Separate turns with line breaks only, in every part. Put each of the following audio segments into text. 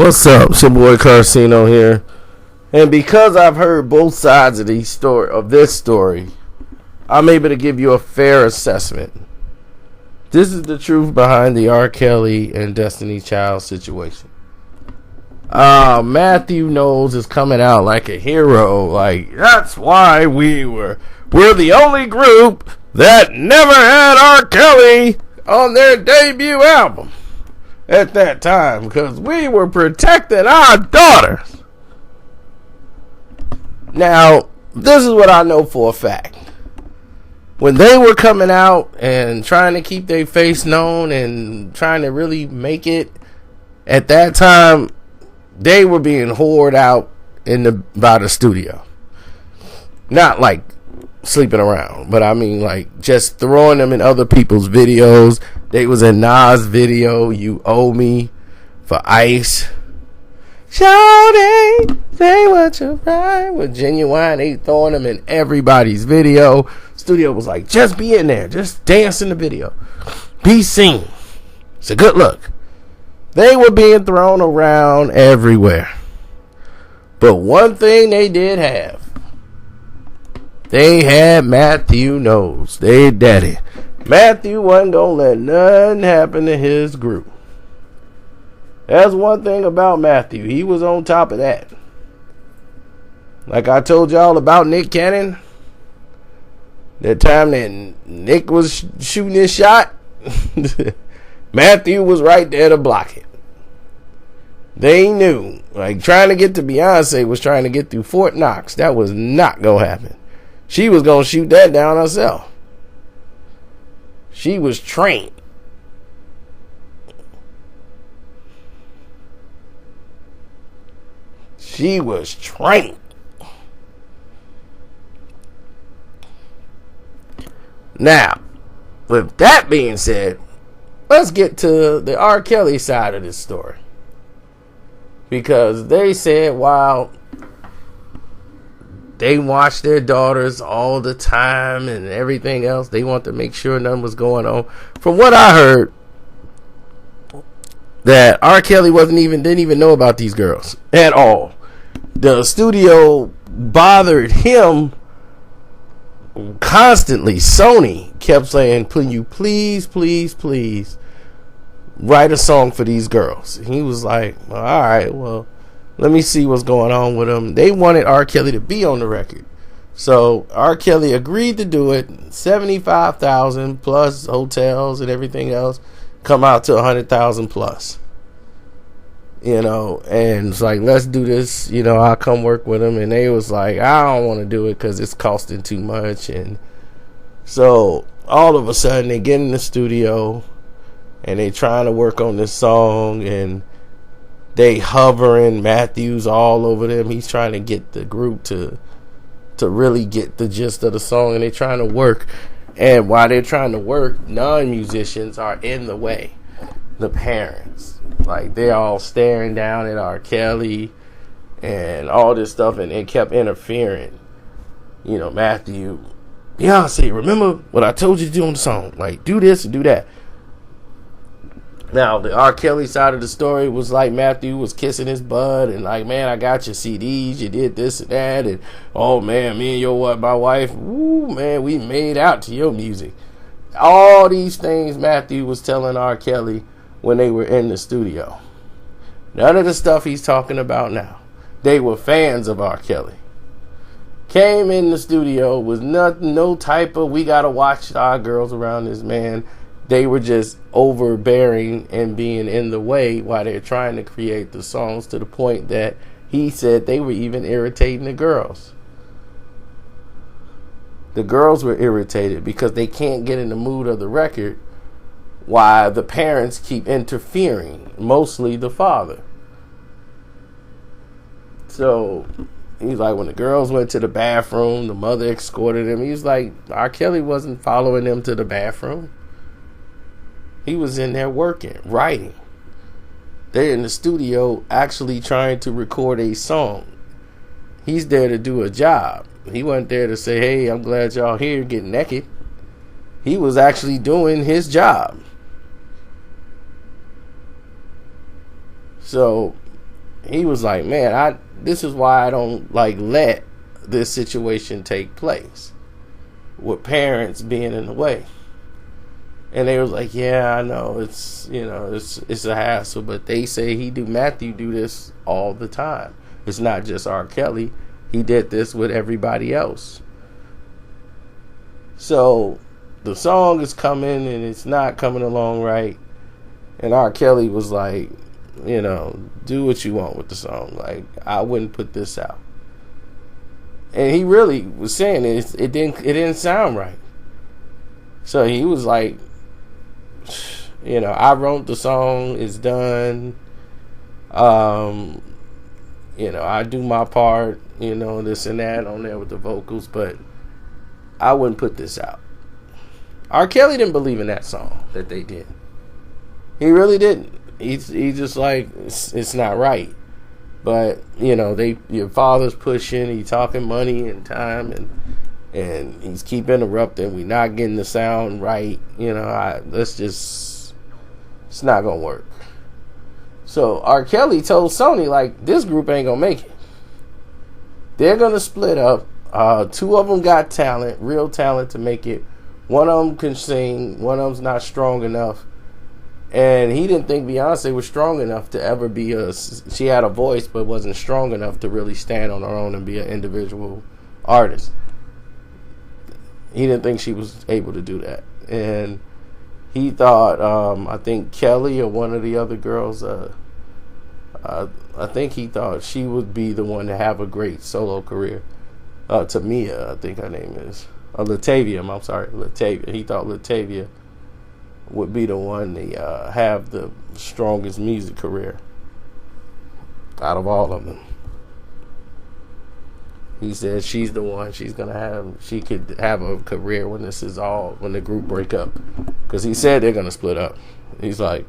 What's up? It's your boy Carcino here. And because I've heard both sides of this story, I'm able to give you a fair assessment. This is the truth behind the R. Kelly and Destiny Child situation. Matthew Knowles is coming out like a hero. Like, that's why we're the only group that never had R. Kelly on their debut album at that time, because we were protecting our daughters. Now, this is what I know for a fact. When they were coming out and trying to keep their face known and trying to really make it, at that time, they were being whored out by the studio. Not like sleeping around, but I mean like just throwing them in other people's videos. They was in Nas' video, You Owe Me, for Ice. Shawty, say what you right with Genuine. They throwing them in everybody's video. Studio was like, just be in there, just dance in the video, be seen. It's a good look. They were being thrown around everywhere. But one thing they did have, they had Matthew Knowles, they daddy. Matthew wasn't gonna let nothing happen to his group. That's one thing about Matthew. He was on top of that. Like I told y'all about Nick Cannon, that time that Nick was shooting his shot, Matthew was right there to block it. They knew, like trying to get to Beyonce was trying to get through Fort Knox. That was not gonna happen. She was gonna shoot that down herself. She was trained. She was trained. Now, with that being said, let's get to the R. Kelly side of this story. Because they said while they watch their daughters all the time and everything else, they want to make sure nothing was going on. From what I heard, that R. Kelly didn't even know about these girls at all. The studio bothered him constantly. Sony kept saying, "Can you please write a song for these girls?" And he was like, well, all right, well, let me see what's going on with them. They wanted R. Kelly to be on the record. So R. Kelly agreed to do it. $75,000 plus hotels and everything else, come out to $100,000 plus. You know, and it's like, let's do this. You know, I'll come work with them. And they was like, I don't want to do it because it's costing too much. And so all of a sudden they get in the studio and they trying to work on this song, and they hovering Matthews all over them. He's trying to get the group to really get the gist of the song, and they trying to work. And while they're trying to work, non-musicians are in the way. The parents, like, they're all staring down at R. Kelly and all this stuff, and it kept interfering. You know, Matthew, Beyonce, remember what I told you to do on the song? Like, do this and do that. Now, the R. Kelly side of the story was like Matthew was kissing his butt and like, man, I got your CDs, you did this and that, and oh man, me and my wife, woo, man, we made out to your music. All these things Matthew was telling R. Kelly when they were in the studio. None of the stuff he's talking about now. They were fans of R. Kelly. Came in the studio with no type of, we gotta watch our girls around this man. They were just overbearing and being in the way while they're trying to create the songs, to the point that he said they were even irritating the girls. The girls were irritated because they can't get in the mood of the record while the parents keep interfering, mostly the father. So he's like, when the girls went to the bathroom, the mother escorted him. He was like, R. Kelly wasn't following them to the bathroom. He was in there working, writing. They're in the studio actually trying to record a song. He's there to do a job. He wasn't there to say, hey, I'm glad y'all here, get naked. He was actually doing his job. So he was like, man, this is why I don't like let this situation take place with parents being in the way. And they was like, yeah, I know it's a hassle, but they say Matthew do this all the time. It's not just R. Kelly. He did this with everybody else. So the song is coming and it's not coming along right. And R. Kelly was like, do what you want with the song. Like, I wouldn't put this out. And he really was saying it didn't sound right. So he was like, I wrote the song, it's done. I do my part, this and that on there with the vocals, but I wouldn't put this out. R. Kelly didn't believe in that song that they did. He really didn't. He just like, it's not right. But, your father's pushing, he's talking money and time, and he's keep interrupting. We're not getting the sound right. It's not going to work. So R. Kelly told Sony, like, this group ain't going to make it. They're going to split up. Two of them got talent, real talent to make it. One of them can sing. One of them's not strong enough. And he didn't think Beyonce was strong enough to ever be she had a voice, but wasn't strong enough to really stand on her own and be an individual artist. He didn't think she was able to do that. And he thought, I think Kelly or one of the other girls, I think he thought she would be the one to have a great solo career. Tamia, I think her name is. Latavia, I'm sorry, Latavia. He thought Latavia would be the one to have the strongest music career out of all of them. He said she's the one she could have a career when the group break up. Because he said they're going to split up. He's like,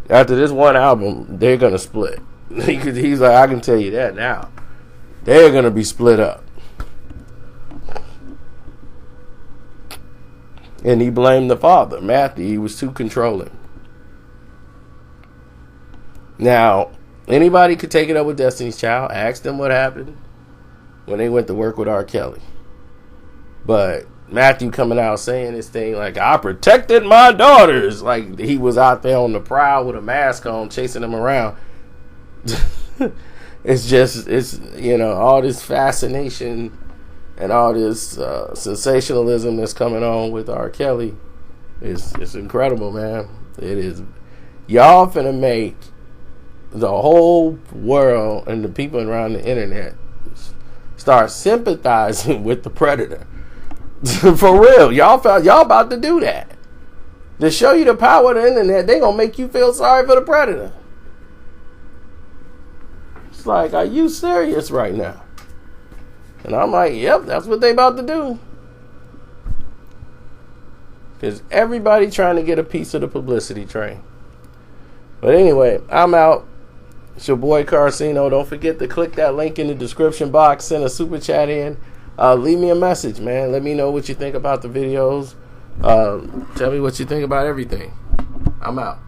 after this one album, they're going to split. He's like, I can tell you that now. They're going to be split up. And he blamed the father, Matthew. He was too controlling. Now, anybody could take it up with Destiny's Child. Ask them what happened when they went to work with R. Kelly. But Matthew coming out saying this thing like, I protected my daughters. Like he was out there on the prowl with a mask on, chasing them around. It's all this fascination and all this sensationalism that's coming on with R. Kelly it's incredible, man. It is. Y'all finna make the whole world and the people around the internet start sympathizing with the predator. For real. Y'all about to do that. To show you the power of the internet, they gonna make you feel sorry for the predator. It's like, are you serious right now? And I'm like, yep, that's what they about to do. Because everybody trying to get a piece of the publicity train. But anyway, I'm out. It's your boy Carcino. Don't forget to click that link in the description box. Send a super chat in. Leave me a message, man. Let me know what you think about the videos. Tell me what you think about everything. I'm out.